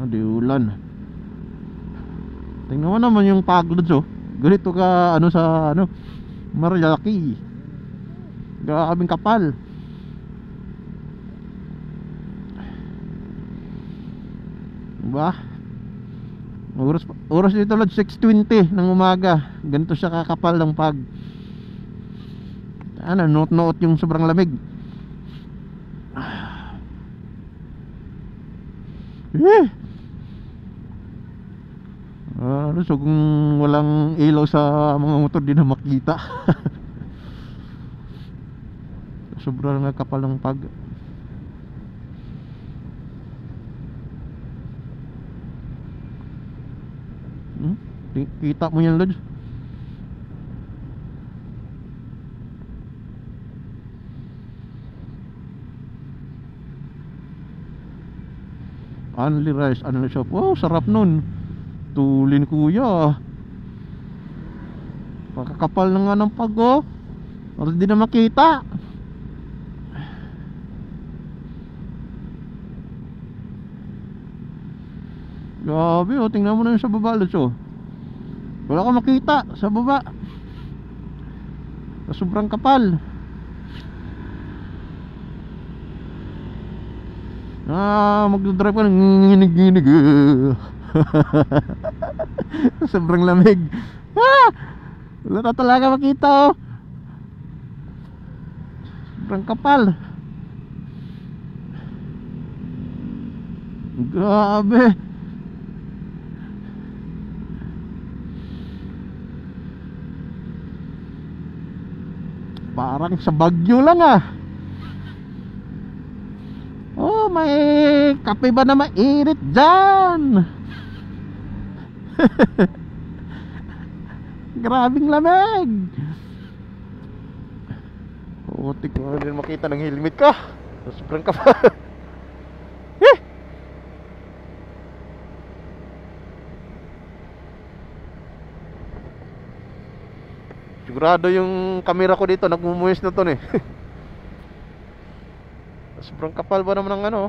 Di ulan. Tingnan mo naman yung paglods, oh. Ganito ka ano sa ano Marilaki. Grabing kapal. Diba? Oras dito lang 6:20 ng umaga. Ganito siya kakapal ng pag. Ano, noot yung sobrang lamig. So kung walang ilaw sa mga motor, di na makita. Sobrang kapal ng pag. Kita mo yan, Lods? Only rice, only shop. Wow, sarap nun. Tulin kuya. Pakakapal na nga ng pag, oh. Or di na makita. Grabe, oh. Tingnan mo na yung sa baba, Lods, oh. Wala ka makita sa baba. Sobrang kapal. Magdadrive ka ng nginig-nginig. Sobrang lamig. Wala na talaga makita, oh. Sobrang kapal. Grabe. Parang sa Bagyo lang, ah. Oh, may kape ba na mainit dyan? Grabing lamig. Putik mo din makita ng helmet ka. Sobrang kapal. Sigurado yung camera ko dito nagmumuwis na to, eh. Sobrang kapal ba naman ng ano.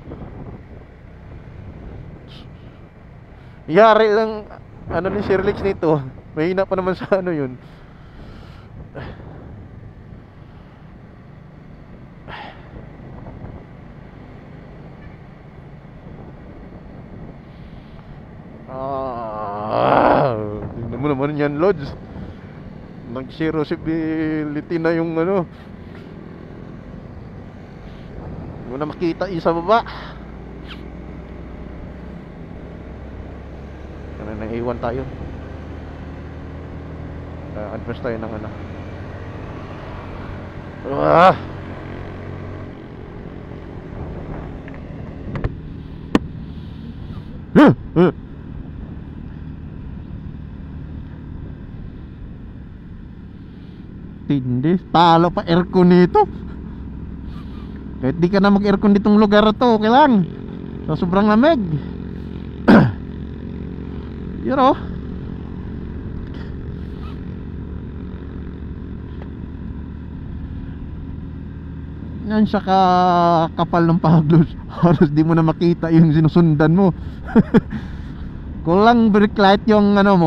Yari lang ano ni Sherlix nito. Mahina pa naman sa ano yun. Tingnan mo naman yan, Lods. Nag-zero visibility na yung ano. Hindi mo na makita yung sa baba. Ano, naiwan tayo. Advance tayo ng ano. Tindi, talo pa aircon nito. Kahit di ka na mag-aircon ditong lugar to, okay lang. So, sobrang lamig. Yun, oh. Yan siya kapal ng paglos. Halos di mo na makita yung sinusundan mo. Kulang brake light yung ano mo.